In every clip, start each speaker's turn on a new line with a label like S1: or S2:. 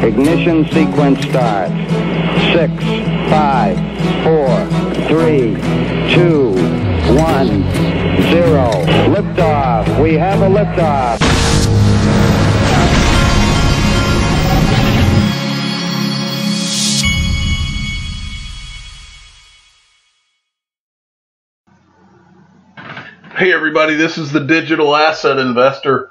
S1: Ignition sequence start. 6, 5, 4, 3, 2, 1, 0. Liftoff. We have a liftoff.
S2: Hey everybody, this is the Digital Asset Investor.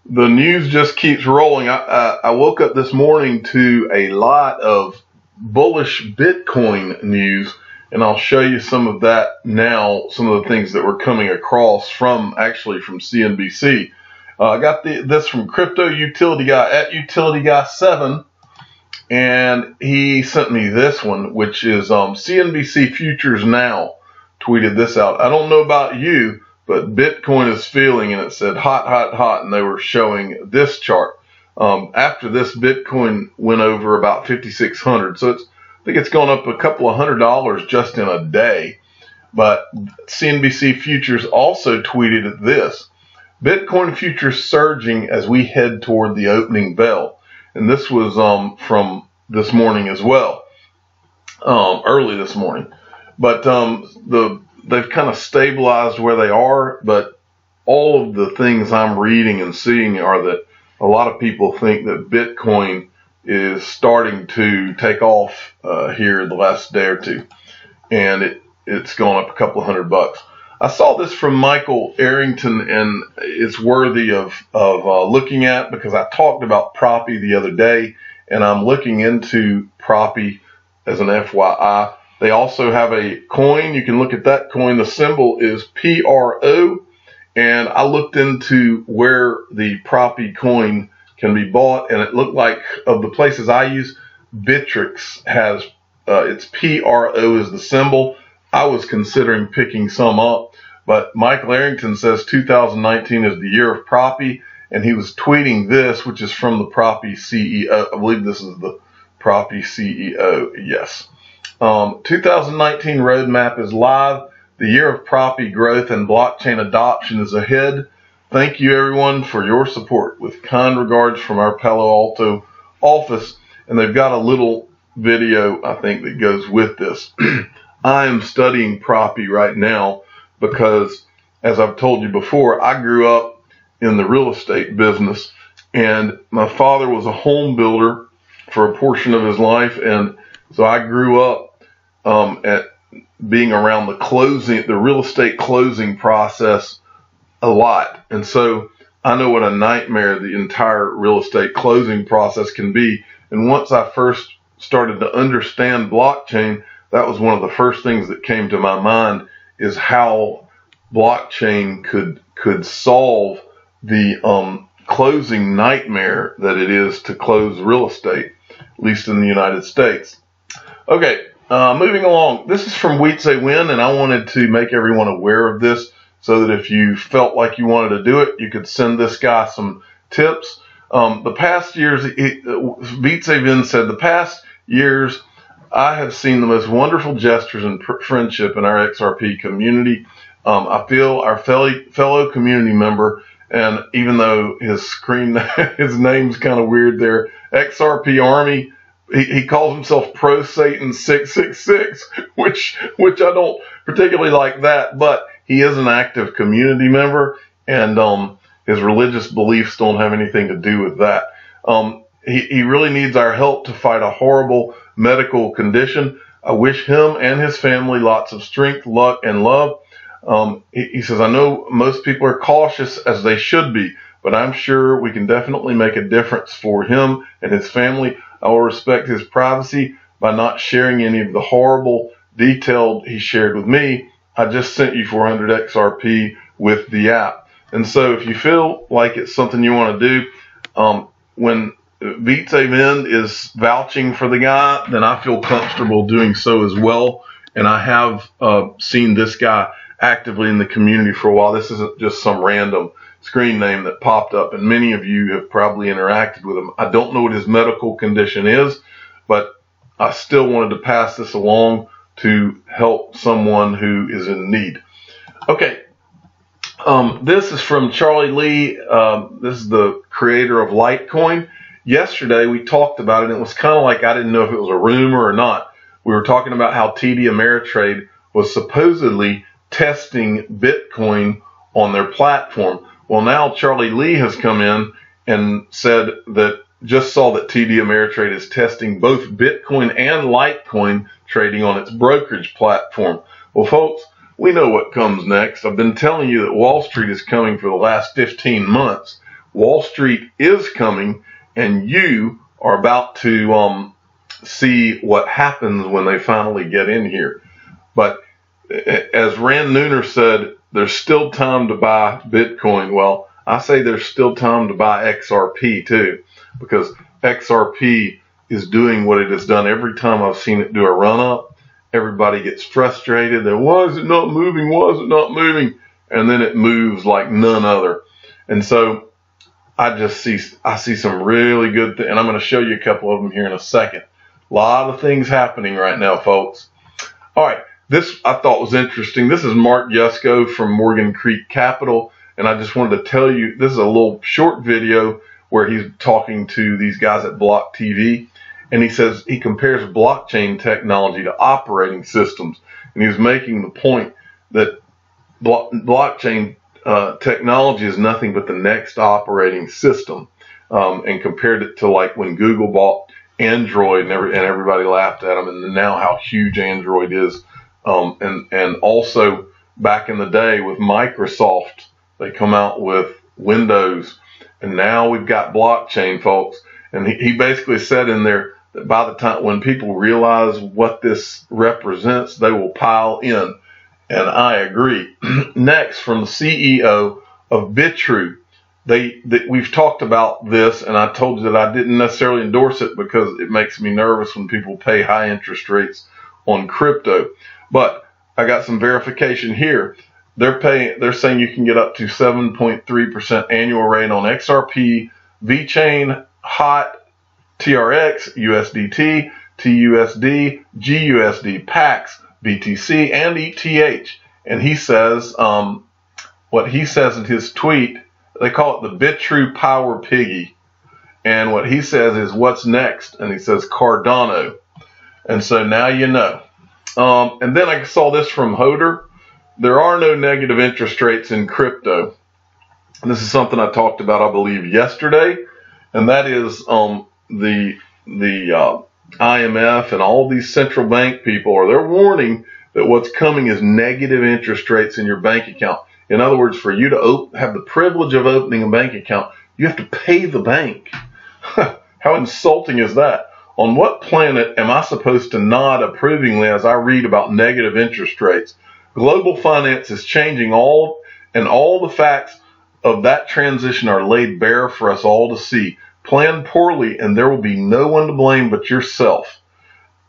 S2: The news just keeps rolling. I woke up this morning to a lot of bullish Bitcoin news, and I'll show you some of that now, some of the things that were coming across from CNBC. I got this from Crypto Utility Guy at Utility Guy 7, and he sent me this one, which is CNBC Futures Now tweeted this out. I don't know about you, but Bitcoin is feeling, and it said hot, hot, hot, and they were showing this chart. After this, Bitcoin went over about 5,600, so I think it's gone up a couple of $100 just in a day. But CNBC Futures also tweeted this: Bitcoin futures surging as we head toward the opening bell. And this was from this morning as well, early this morning. But they've kind of stabilized where they are, but all of the things I'm reading and seeing are that a lot of people think that Bitcoin is starting to take off here the last day or two, and it's gone up a couple of $100. I saw this from Michael Arrington, and it's worthy of looking at, because I talked about Proppy the other day, and I'm looking into Proppy as an FYI. They also have a coin. You can look at that coin. The symbol is PRO. And I looked into where the Proppy coin can be bought, and it looked like, of the places I use, Bittrex has its PRO is the symbol. I was considering picking some up, but Michael Arrington says 2019 is the year of Proppy, and he was tweeting this, which is from the Proppy CEO. I believe this is the Proppy CEO. Yes. 2019 roadmap is live. The year of Proppy growth and blockchain adoption is ahead. Thank you everyone for your support. With kind regards from our Palo Alto office. And they've got a little video, I think, that goes with this. I am studying Proppy right now because, as I've told you before, I grew up in the real estate business, and my father was a home builder for a portion of his life, and so I grew up at being around the real estate closing process a lot. And so I know what a nightmare the entire real estate closing process can be. And once I first started to understand blockchain, that was one of the first things that came to my mind, is how blockchain could solve the closing nightmare that it is to close real estate, at least in the United States. Okay, moving along. This is from Weetse Win, and I wanted to make everyone aware of this so that if you felt like you wanted to do it, you could send this guy some tips. The past years, Weetse Win said, the past years, I have seen the most wonderful gestures and friendship in our XRP community. I feel our fellow community member, and even though his name's kind of weird there, XRP Army, he calls himself Pro Satan 666, which I don't particularly like that, but he is an active community member, and his religious beliefs don't have anything to do with that. He really needs our help to fight a horrible medical condition. I wish him and his family lots of strength, luck, and love. He says, I know most people are cautious, as they should be, but I'm sure we can definitely make a difference for him and his family. I will respect his privacy by not sharing any of the horrible detail he shared with me. I just sent you 400 XRP with the app. And so if you feel like it's something you want to do, when Weetse Win is vouching for the guy, then I feel comfortable doing so as well. And I have seen this guy actively in the community for a while. This isn't just some random screen name that popped up, and many of you have probably interacted with him. I don't know what his medical condition is, but I still wanted to pass this along to help someone who is in need. Okay, this is from Charlie Lee. This is the creator of Litecoin, yesterday we talked about it, and it was kind of like I didn't know if it was a rumor or not. We were talking about how TD Ameritrade was supposedly testing Bitcoin on their platform. Well, now Charlie Lee has come in and said that just saw that TD Ameritrade is testing both Bitcoin and Litecoin trading on its brokerage platform. Well, folks, we know what comes next. I've been telling you that Wall Street is coming for the last 15 months. Wall Street is coming, and you are about to see what happens when they finally get in here. But as Rand Nooner said, there's still time to buy Bitcoin. Well, I say there's still time to buy XRP too, because XRP is doing what it has done every time I've seen it do a run up. Everybody gets frustrated. Then why is it not moving? Why is it not moving? And then it moves like none other. And so I see some really good things, and I'm going to show you a couple of them here in a second. A lot of things happening right now, folks. All right, this I thought was interesting. This is Mark Yusko from Morgan Creek Capital, and I just wanted to tell you, this is a little short video where he's talking to these guys at Block TV, and he says he compares blockchain technology to operating systems, and he's making the point that blockchain technology is nothing but the next operating system, and compared it to like when Google bought Android and everybody laughed at them, and now how huge Android is, and also back in the day with Microsoft, they come out with Windows, and now we've got blockchain, folks. And he basically said in there that by the time when people realize what this represents, they will pile in. And I agree. Next, from the CEO of Bitrue, we've talked about this, and I told you that I didn't necessarily endorse it because it makes me nervous when people pay high interest rates on crypto. But I got some verification here. They're saying you can get up to 7.3% annual rate on XRP, VeChain, HOT, TRX, USDT, TUSD, GUSD, PAX, BTC, and ETH. And he says, what he says in his tweet, they call it the Bitrue Power Piggy. And what he says is, what's next? And he says Cardano. And so now you know. And then I saw this from Hodor. There are no negative interest rates in crypto. And this is something I talked about, I believe, yesterday. And that is the IMF and all these central bank people they're warning that what's coming is negative interest rates in your bank account. In other words, for you to have the privilege of opening a bank account, you have to pay the bank. How insulting is that? On what planet am I supposed to nod approvingly as I read about negative interest rates? Global finance is changing and all the facts of that transition are laid bare for us all to see. Plan poorly and there will be no one to blame but yourself.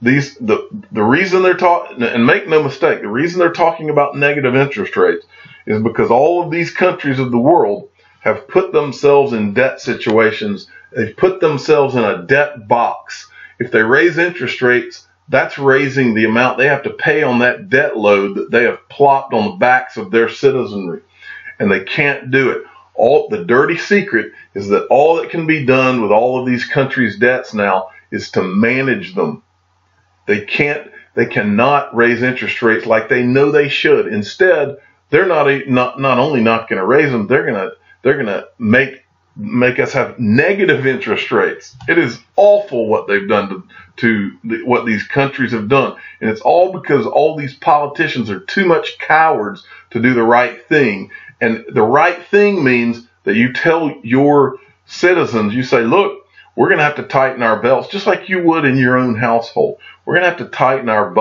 S2: The reason they're talking, and make no mistake, the reason they're talking about negative interest rates is because all of these countries of the world have put themselves in debt situations. They've put themselves in a debt box. If they raise interest rates, that's raising the amount they have to pay on that debt load that they have plopped on the backs of their citizenry. And they can't do it. The dirty secret is that all that can be done with all of these countries' debts now is to manage them. They cannot raise interest rates like they know they should. Instead, they're not only not going to raise them, they're going to make us have negative interest rates. It is awful what they've done what these countries have done. And it's all because all these politicians are too much cowards to do the right thing. And the right thing means that you tell your citizens, you say, look, we're going to have to tighten our belts just like you would in your own household. We're going to have to tighten our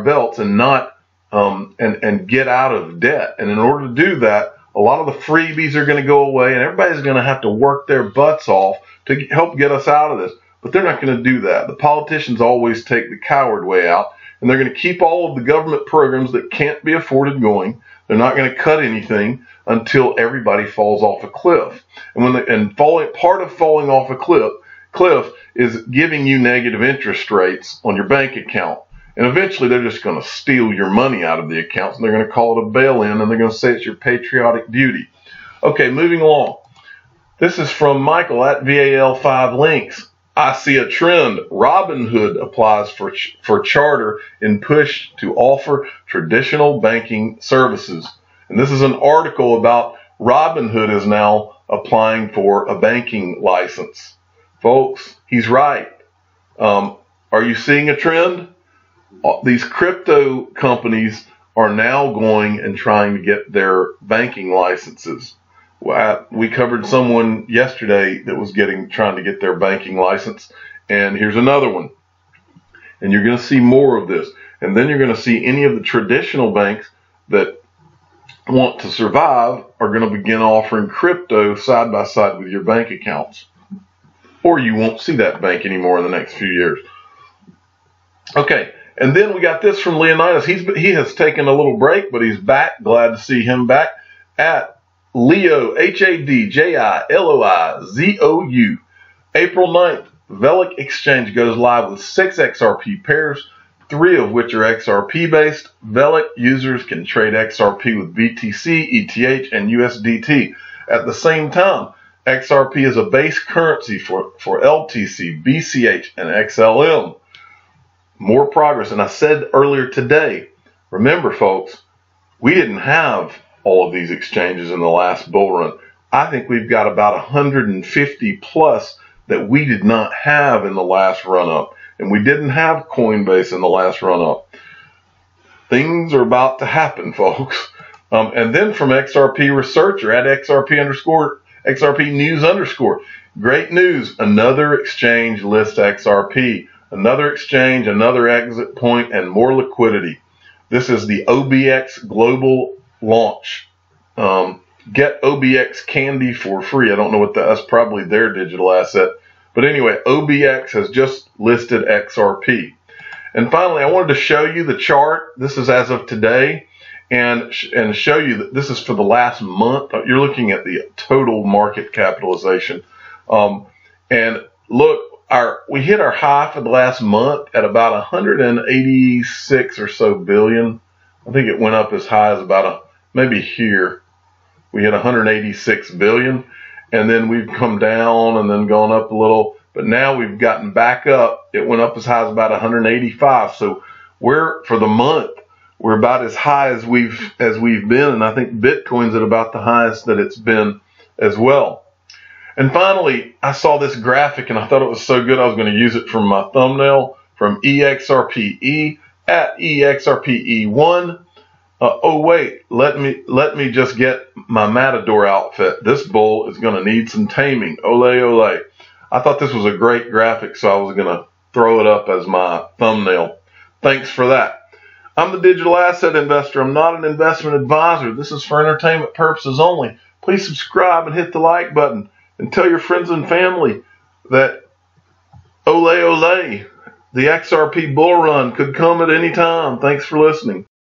S2: belts and not and get out of debt. And in order to do that, a lot of the freebies are going to go away, and everybody's going to have to work their butts off to help get us out of this. But they're not going to do that. The politicians always take the coward way out, and they're going to keep all of the government programs that can't be afforded going. They're not going to cut anything until everybody falls off a cliff. And part of falling off a cliff is giving you negative interest rates on your bank account. And eventually they're just going to steal your money out of the accounts, and they're going to call it a bail-in, and they're going to say it's your patriotic duty. Okay, moving along. This is from Michael at VAL5 Links. I see a trend. Robinhood applies for charter and push to offer traditional banking services. And this is an article about Robinhood is now applying for a banking license. Folks, he's right. Are you seeing a trend? These crypto companies are now going and trying to get their banking licenses. We covered someone yesterday that was trying to get their banking license, and here's another one. And you're going to see more of this. And then you're going to see any of the traditional banks that want to survive are going to begin offering crypto side by side with your bank accounts. Or you won't see that bank anymore in the next few years. Okay, and then we got this from Leonidas. He has taken a little break, but he's back. Glad to see him back at Leo, HADJILOIZOU. April 9th, Velic Exchange goes live with 6 XRP pairs, 3 of which are XRP based. Velic users can trade XRP with BTC, ETH, and USDT. At the same time, XRP is a base currency for LTC, BCH, and XLM. More progress. And I said earlier today, remember folks, we didn't have all of these exchanges in the last bull run. I think we've got about 150 plus that we did not have in the last run up. And we didn't have Coinbase in the last run up. Things are about to happen, folks. And then from XRP Researcher at XRP News _. Great news. Another exchange lists XRP. Another exchange, another exit point, and more liquidity. This is the OBX Global launch. Get OBX Candy for free. I don't know what that's probably their digital asset. But anyway, OBX has just listed XRP. And finally, I wanted to show you the chart. This is as of today, and show you that this is for the last month. You're looking at the total market capitalization. And look, we hit our high for the last month at about 186 or so billion. I think it went up as high as about maybe here. We hit 186 billion, and then we've come down and then gone up a little, but now we've gotten back up. It went up as high as about 185. So for the month, we're about as high as we've been, and I think Bitcoin's at about the highest that it's been as well. And finally, I saw this graphic and I thought it was so good I was going to use it from my thumbnail from EXRPE at EXRPE1. Oh wait, let me just get my Matador outfit. This bull is going to need some taming. Ole ole. I thought this was a great graphic, so I was going to throw it up as my thumbnail. Thanks for that. I'm the digital asset investor. I'm not an investment advisor. This is for entertainment purposes only. Please subscribe and hit the like button. And tell your friends and family that ole ole, the XRP bull run could come at any time. Thanks for listening.